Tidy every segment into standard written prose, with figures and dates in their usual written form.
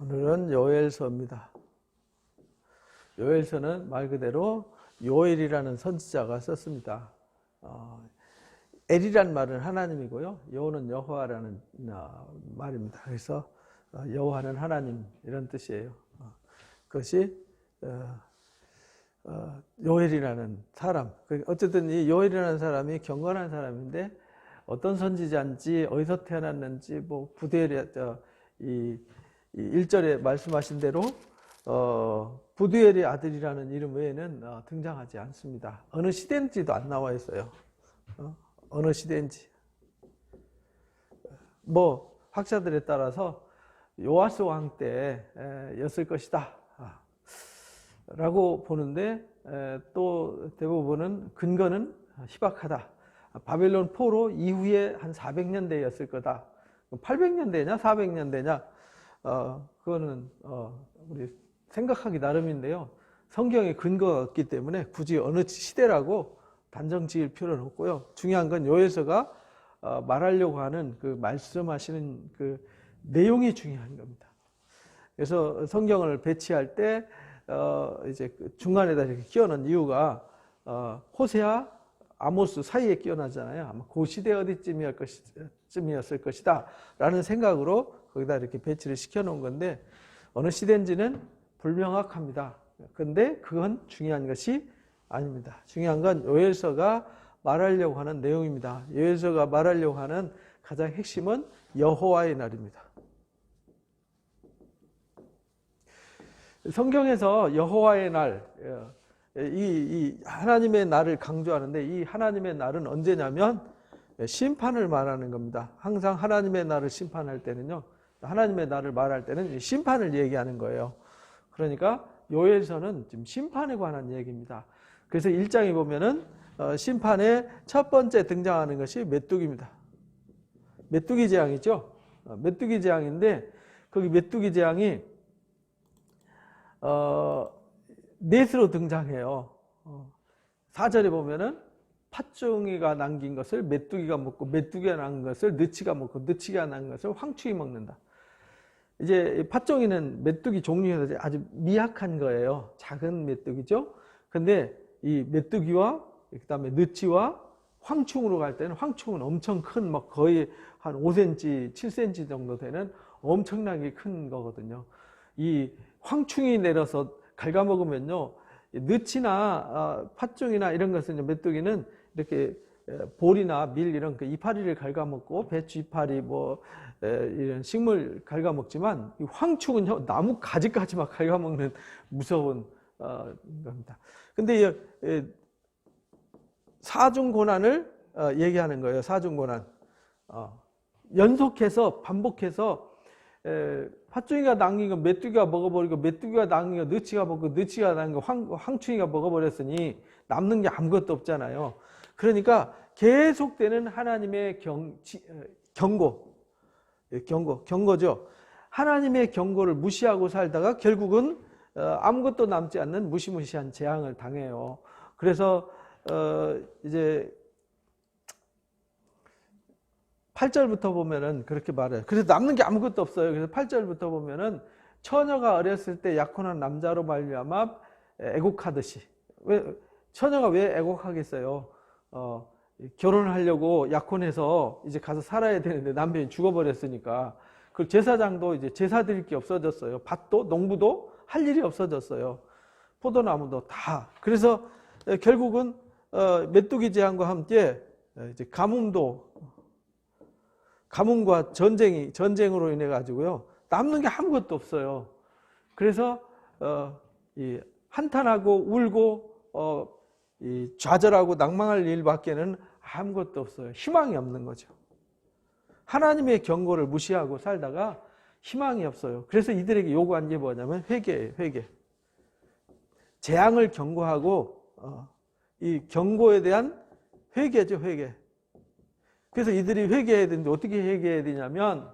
오늘은 요엘서입니다. 요엘서는 말 그대로 요엘이라는 선지자가 썼습니다. 엘이란 말은 하나님이고요. 여호는 여호와라는 말입니다. 그래서 여호와는 하나님 이런 뜻이에요. 그것이 요엘이라는 사람. 어쨌든 이 요엘이라는 사람이 경건한 사람인데 어떤 선지자인지 어디서 태어났는지 뭐 부두엘이 이 1절에 말씀하신 대로 부두엘의 아들이라는 이름 외에는 등장하지 않습니다. 어느 시대인지도 안 나와 있어요. 어느 시대인지. 뭐 학자들에 따라서 요아스 왕 때였을 것이다 라고 보는데 또 대부분은 근거는 희박하다. 바벨론 포로 이후에 한 400년대였을 거다. 800년대냐 400년대냐 그거는 우리 생각하기 나름인데요. 성경에 근거가 없기 때문에 굳이 어느 시대라고 단정 지을 필요는 없고요. 중요한 건 요엘서가 말하려고 하는 그 말씀하시는 그 내용이 중요한 겁니다. 그래서 성경을 배치할 때 이제 중간에다 이렇게 끼워놓은 이유가 호세아, 아모스 사이에 끼워놨잖아요. 아마 그 시대 어디쯤이었을 것이다 라는 생각으로 거기다 이렇게 배치를 시켜놓은 건데 어느 시대인지는 불명확합니다. 근데 그건 중요한 것이 아닙니다. 중요한 건 요엘서가 말하려고 하는 내용입니다. 요엘서가 말하려고 하는 가장 핵심은 여호와의 날입니다. 성경에서 여호와의 날, 이 하나님의 날을 강조하는데 이 하나님의 날은 언제냐면 심판을 말하는 겁니다. 항상 하나님의 날을 심판할 때는요, 하나님의 날을 말할 때는 심판을 얘기하는 거예요. 그러니까 요엘서는 지금 심판에 관한 얘기입니다. 그래서 1장에 보면은 심판의 첫 번째 등장하는 것이 메뚜기입니다. 메뚜기 재앙이죠. 메뚜기 재앙인데 거기 메뚜기 재앙이 넷으로 등장해요. 4절에 보면은 팥종이가 남긴 것을 메뚜기가 먹고 메뚜기가 남긴 것을 느치가 먹고 느치가 남긴 것을 황충이 먹는다. 이제 팥종이는 메뚜기 종류에서 아주 미약한 거예요. 작은 메뚜기죠. 근데 이 메뚜기와 그다음에 느치와 황충으로 갈 때는 황충은 엄청 큰 막 거의 한 5cm, 7cm 정도 되는 엄청나게 큰 거거든요. 이 황충이 내려서 갉아먹으면요, 느치나 팥종이나 이런 것은 메뚜기는 이렇게 볼이나 밀 이런 그 이파리를 갉아먹고 배추 이파리 뭐 이런 식물 갉아먹지만 이 황충은요 나무 가지까지 막 갉아먹는 무서운 겁니다. 근데 사중 고난을 얘기하는 거예요. 사중 고난. 연속해서 반복해서 팥종이가 남긴 거 메뚜기가 먹어버리고 메뚜기가 남긴 거 느치가 먹고 느치가 남긴 거 황충이가 먹어버렸으니 남는 게 아무것도 없잖아요. 그러니까 계속되는 하나님의 경고죠. 하나님의 경고를 무시하고 살다가 결국은 아무것도 남지 않는 무시무시한 재앙을 당해요. 그래서 이제 8절부터 보면은 그렇게 말해요. 그래서 남는 게 아무것도 없어요. 그래서 8절부터 보면은 처녀가 어렸을 때 약혼한 남자로 말미암아 애곡하듯이. 처녀가 왜 애곡하겠어요? 결혼을 하려고 약혼해서 이제 가서 살아야 되는데 남편이 죽어버렸으니까. 그 제사장도 이제 제사 드릴 게 없어졌어요. 밭도 농부도 할 일이 없어졌어요. 포도나무도 다. 그래서 결국은 메뚜기 재앙과 함께 이제 가뭄과 전쟁으로 인해 가지고요 남는 게 아무것도 없어요. 그래서 이 한탄하고 울고 이 좌절하고 낭망할 일밖에는 아무것도 없어요. 희망이 없는 거죠. 하나님의 경고를 무시하고 살다가 희망이 없어요. 그래서 이들에게 요구한 게 뭐냐면 회개예요. 회개. 재앙을 경고하고 이 경고에 대한 회개죠. 회개. 그래서 이들이 회개해야 되는데 어떻게 회개해야 되냐면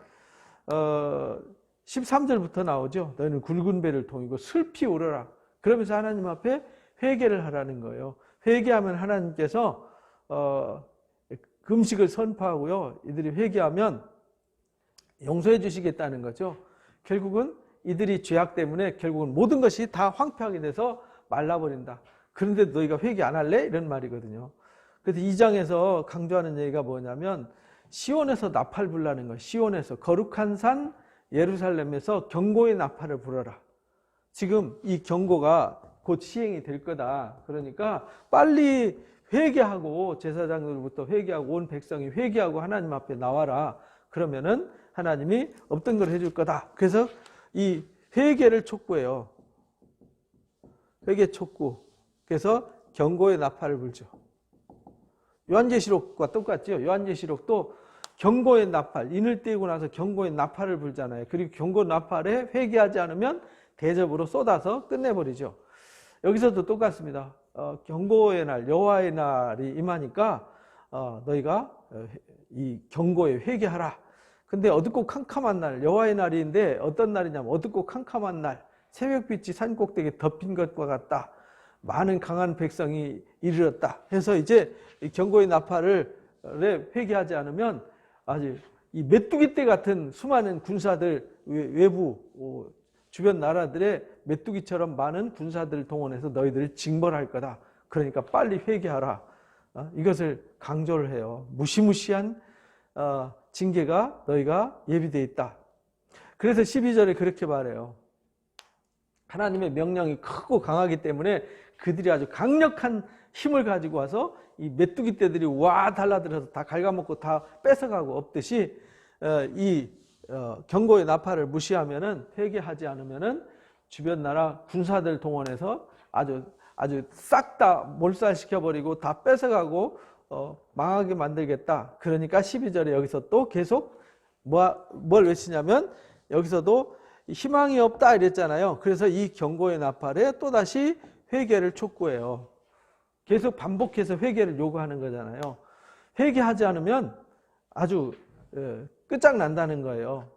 13절부터 나오죠. 너희는 굵은 배를 통이고 슬피 울어라. 그러면서 하나님 앞에 회개를 하라는 거예요. 회개하면 하나님께서 금식을 선포하고요. 이들이 회개하면 용서해 주시겠다는 거죠. 결국은 이들이 죄악 때문에 결국은 모든 것이 다 황폐하게 돼서 말라버린다. 그런데 너희가 회개 안 할래? 이런 말이거든요. 그래서 2장에서 강조하는 얘기가 뭐냐면 시온에서 나팔 불라는 거예요. 시온에서 거룩한 산 예루살렘에서 경고의 나팔을 불어라. 지금 이 경고가 곧 시행이 될 거다. 그러니까 빨리 회개하고 제사장들부터 회개하고 온 백성이 회개하고 하나님 앞에 나와라. 그러면은 하나님이 없던 걸 해줄 거다. 그래서 이 회개를 촉구해요. 회개 촉구. 그래서 경고의 나팔을 불죠. 요한계시록과 똑같죠. 요한계시록도 경고의 나팔, 인을 띄우고 나서 경고의 나팔을 불잖아요. 그리고 경고 나팔에 회개하지 않으면 대접으로 쏟아서 끝내버리죠. 여기서도 똑같습니다. 경고의 날, 여호와의 날이 임하니까 너희가 이 경고에 회개하라. 근데 어둡고 캄캄한 날, 여호와의 날인데 어떤 날이냐면 어둡고 캄캄한 날, 새벽빛이 산꼭대기에 덮인 것과 같다. 많은 강한 백성이 이르렀다. 해서 이제 경고의 나팔을 회개하지 않으면 아주 이 메뚜기 떼 같은 수많은 군사들, 외부 주변 나라들의 메뚜기처럼 많은 군사들을 동원해서 너희들을 징벌할 거다. 그러니까 빨리 회개하라. 이것을 강조를 해요. 무시무시한 징계가 너희가 예비되어 있다. 그래서 12절에 그렇게 말해요. 하나님의 명령이 크고 강하기 때문에 그들이 아주 강력한 힘을 가지고 와서 이 메뚜기 떼들이 와 달라들어서 다 갉아먹고 다 뺏어가고 없듯이 이 경고의 나팔을 무시하면은 회개하지 않으면은 주변 나라 군사들 동원해서 아주 싹 다 몰살시켜버리고 다 뺏어가고 망하게 만들겠다. 그러니까 12절에 여기서 또 계속 뭘 외치냐면 여기서도 희망이 없다 이랬잖아요. 그래서 이 경고의 나팔에 또다시 회개를 촉구해요. 계속 반복해서 회개를 요구하는 거잖아요. 회개하지 않으면 아주 끝장난다는 거예요.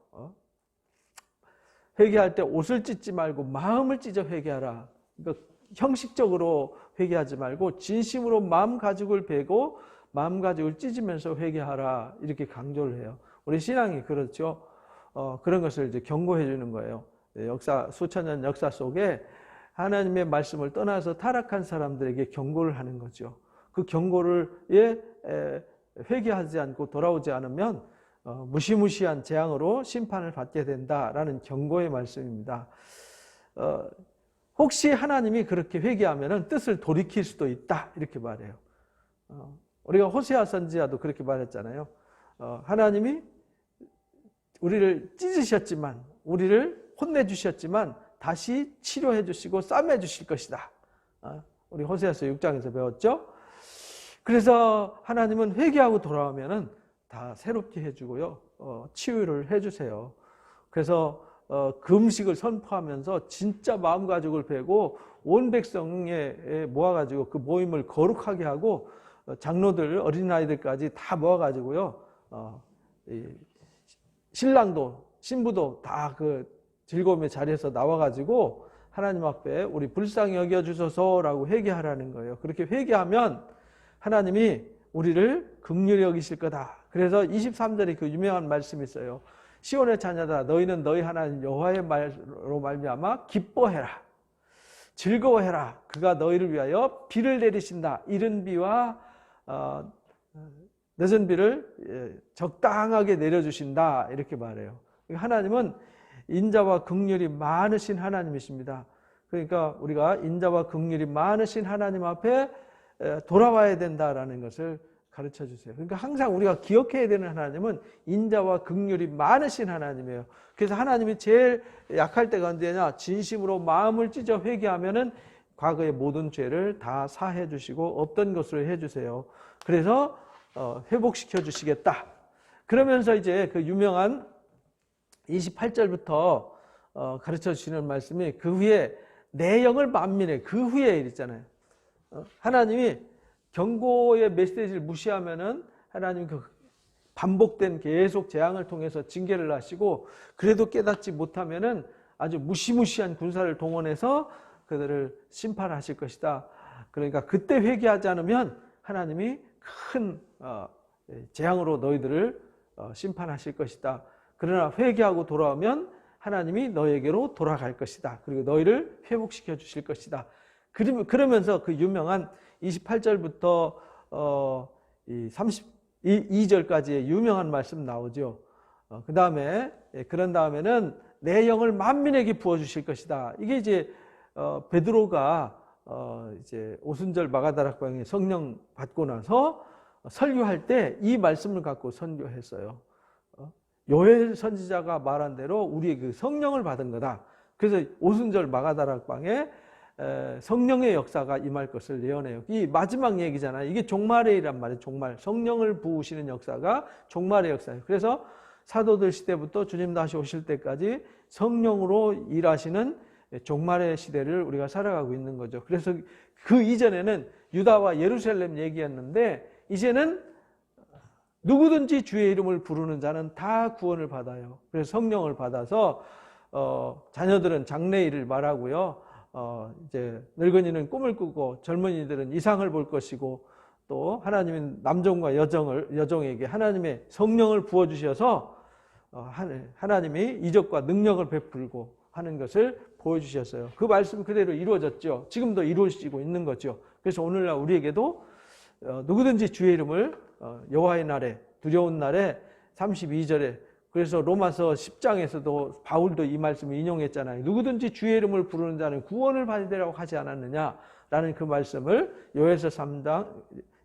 회개할 때 옷을 찢지 말고 마음을 찢어 회개하라. 그러니까 형식적으로 회개하지 말고 진심으로 마음가죽을 베고 마음가죽을 찢으면서 회개하라. 이렇게 강조를 해요. 우리 신앙이 그렇죠. 그런 것을 이제 경고해 주는 거예요. 역사, 수천 년 역사 속에 하나님의 말씀을 떠나서 타락한 사람들에게 경고를 하는 거죠. 그 경고를 회개하지 않고 돌아오지 않으면 무시무시한 재앙으로 심판을 받게 된다라는 경고의 말씀입니다. 혹시 하나님이 그렇게 회개하면 뜻을 돌이킬 수도 있다 이렇게 말해요. 우리가 호세아 선지자도 그렇게 말했잖아요. 하나님이 우리를 찢으셨지만 우리를 혼내주셨지만 다시 치료해 주시고 싸매 주실 것이다. 우리 호세아서 6장에서 배웠죠. 그래서 하나님은 회개하고 돌아오면은 다 새롭게 해주고요. 치유를 해주세요. 그래서 금식을 선포하면서 진짜 마음가죽을 베고 온 백성에 모아가지고 그 모임을 거룩하게 하고 장로들, 어린아이들까지 다 모아가지고요. 신랑도 신부도 다 그 즐거움의 자리에서 나와가지고 하나님 앞에 우리 불쌍히 여겨주소서라고 회개하라는 거예요. 그렇게 회개하면 하나님이 우리를 긍휼히 여기실 거다. 그래서 23절에 그 유명한 말씀이 있어요. 시온의 자녀들아 너희는 너희 하나님 여호와의 말로 말미암아 기뻐해라. 즐거워해라. 그가 너희를 위하여 비를 내리신다. 이른 비와 늦은 비를 적당하게 내려주신다. 이렇게 말해요. 하나님은 인자와 긍휼이 많으신 하나님이십니다. 그러니까 우리가 인자와 긍휼이 많으신 하나님 앞에 돌아와야 된다라는 것을 가르쳐 주세요. 그러니까 항상 우리가 기억해야 되는 하나님은 인자와 긍휼이 많으신 하나님이에요. 그래서 하나님이 제일 약할 때가 언제냐? 진심으로 마음을 찢어 회개하면은 과거의 모든 죄를 다 사해 주시고 없던 것으로 해 주세요. 그래서 회복시켜 주시겠다. 그러면서 이제 그 유명한 28절부터 가르쳐 주시는 말씀이 그 후에 내 영을 만민해 그 후에 이랬잖아요. 하나님이 경고의 메시지를 무시하면은 하나님 그 반복된 계속 재앙을 통해서 징계를 하시고 그래도 깨닫지 못하면은 아주 무시무시한 군사를 동원해서 그들을 심판하실 것이다. 그러니까 그때 회개하지 않으면 하나님이 큰 재앙으로 너희들을 심판하실 것이다. 그러나 회개하고 돌아오면 하나님이 너에게로 돌아갈 것이다. 그리고 너희를 회복시켜 주실 것이다. 그러면서 그 유명한 28절부터 32절까지의 유명한 말씀 나오죠. 그 다음에 그런 다음에는 내 영을 만민에게 부어 주실 것이다. 이게 이제 베드로가 이제 오순절 마가다락방에 성령 받고 나서 설교할 때 이 말씀을 갖고 선교했어요. 요엘 선지자가 말한 대로 우리의 그 성령을 받은 거다. 그래서 오순절 마가다락방에 성령의 역사가 임할 것을 예언해요. 이 마지막 얘기잖아요. 이게 종말의 일이란 말이에요. 종말. 성령을 부으시는 역사가 종말의 역사예요. 그래서 사도들 시대부터 주님 다시 오실 때까지 성령으로 일하시는 종말의 시대를 우리가 살아가고 있는 거죠. 그래서 그 이전에는 유다와 예루살렘 얘기였는데 이제는 누구든지 주의 이름을 부르는 자는 다 구원을 받아요. 그래서 성령을 받아서 자녀들은 장래일을 말하고요. 이제 늙은이는 꿈을 꾸고 젊은이들은 이상을 볼 것이고 또 하나님은 남종과 여종에게 하나님의 성령을 부어주셔서 하나님이 이적과 능력을 베풀고 하는 것을 보여주셨어요. 그 말씀 그대로 이루어졌죠. 지금도 이루어지고 있는 거죠. 그래서 오늘날 우리에게도 누구든지 주의 이름을 여호와의 날에 두려운 날에 32절에 그래서 로마서 10장에서도 바울도 이 말씀을 인용했잖아요. 누구든지 주의 이름을 부르는 자는 구원을 받으리라고 하지 않았느냐라는 그 말씀을 요엘서 3장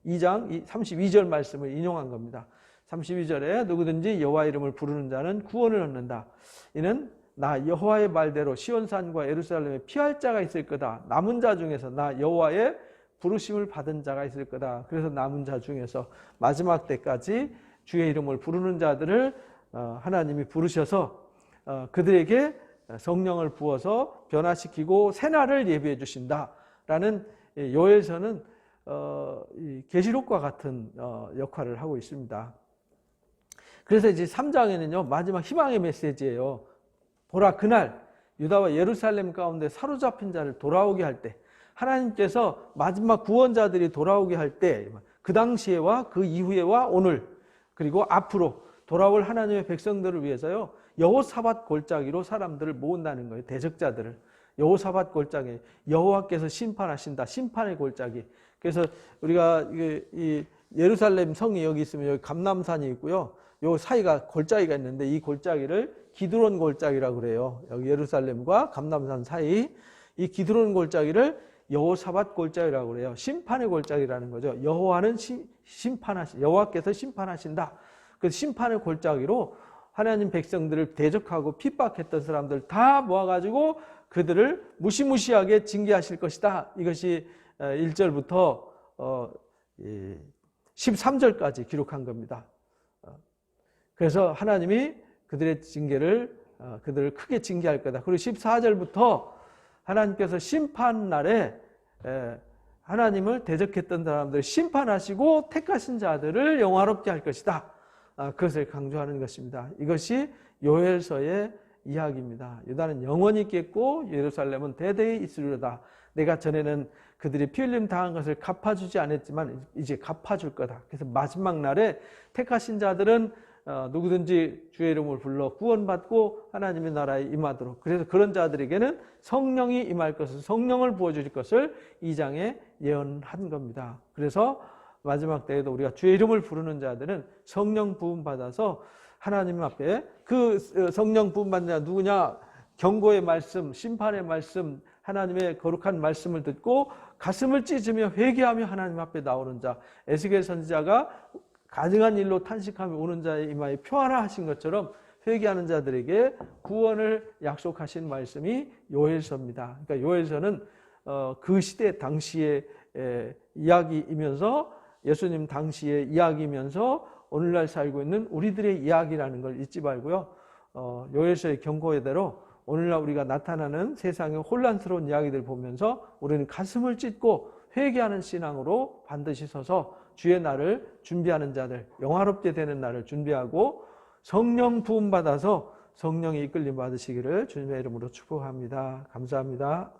2장 32절 말씀을 인용한 겁니다. 32절에 누구든지 여호와 이름을 부르는 자는 구원을 얻는다. 이는 나 여호와의 말대로 시온산과 예루살렘에 피할 자가 있을 거다. 남은 자 중에서 나 여호와의 부르심을 받은 자가 있을 거다. 그래서 남은 자 중에서 마지막 때까지 주의 이름을 부르는 자들을 하나님이 부르셔서 그들에게 성령을 부어서 변화시키고 새날을 예비해 주신다라는 요엘서는 계시록과 같은 역할을 하고 있습니다. 그래서 이제 3장에는요 마지막 희망의 메시지예요. 보라 그날 유다와 예루살렘 가운데 사로잡힌 자를 돌아오게 할 때 하나님께서 마지막 구원자들이 돌아오게 할 때 그 당시에와 그 이후에와 오늘 그리고 앞으로 돌아올 하나님의 백성들을 위해서요 여호사밧 골짜기로 사람들을 모은다는 거예요. 대적자들을 여호사밧 골짜기 여호와께서 심판하신다. 심판의 골짜기. 그래서 우리가 이 예루살렘 성이 여기 있으면 여기 감람산이 있고요. 요 사이가 골짜기가 있는데 이 골짜기를 기드론 골짜기라고 그래요. 여기 예루살렘과 감람산 사이 이 기드론 골짜기를 여호사밧 골짜기라고 그래요. 심판의 골짜기라는 거죠. 여호와께서 심판하신다. 그 심판의 골짜기로 하나님 백성들을 대적하고 핍박했던 사람들 다 모아가지고 그들을 무시무시하게 징계하실 것이다. 이것이 1절부터 13절까지 기록한 겁니다. 그래서 하나님이 그들의 징계를 그들을 크게 징계할 거다. 그리고 14절부터 하나님께서 심판날에 하나님을 대적했던 사람들을 심판하시고 택하신 자들을 영화롭게 할 것이다. 그것을 강조하는 것입니다. 이것이 요엘서의 이야기입니다. 유다는 영원히 있겠고 예루살렘은 대대히 있으리로다. 내가 전에는 그들이 피 흘림 당한 것을 갚아주지 않았지만 이제 갚아줄 거다. 그래서 마지막 날에 택하신 자들은 누구든지 주의 이름을 불러 구원받고 하나님의 나라에 임하도록 그래서 그런 자들에게는 성령이 임할 것을 성령을 부어주실 것을 2장에 예언한 겁니다. 그래서 마지막 때에도 우리가 주의 이름을 부르는 자들은 성령 부음 받아서 하나님 앞에 그 성령 부음 받는 자 누구냐? 경고의 말씀, 심판의 말씀, 하나님의 거룩한 말씀을 듣고 가슴을 찢으며 회개하며 하나님 앞에 나오는 자. 에스겔 선지자가 가증한 일로 탄식하며 오는 자의 이마에 표하라 하신 것처럼 회개하는 자들에게 구원을 약속하신 말씀이 요엘서입니다. 그러니까 요엘서는 그 시대 당시의 이야기이면서 예수님 당시의 이야기이면서 오늘날 살고 있는 우리들의 이야기라는 걸 잊지 말고요. 요엘서의 경고대로 오늘날 우리가 나타나는 세상의 혼란스러운 이야기들 보면서 우리는 가슴을 찢고 회개하는 신앙으로 반드시 서서 주의 날을 준비하는 자들, 영화롭게 되는 날을 준비하고 성령 부음 받아서 성령의 이끌림 받으시기를 주님의 이름으로 축복합니다. 감사합니다.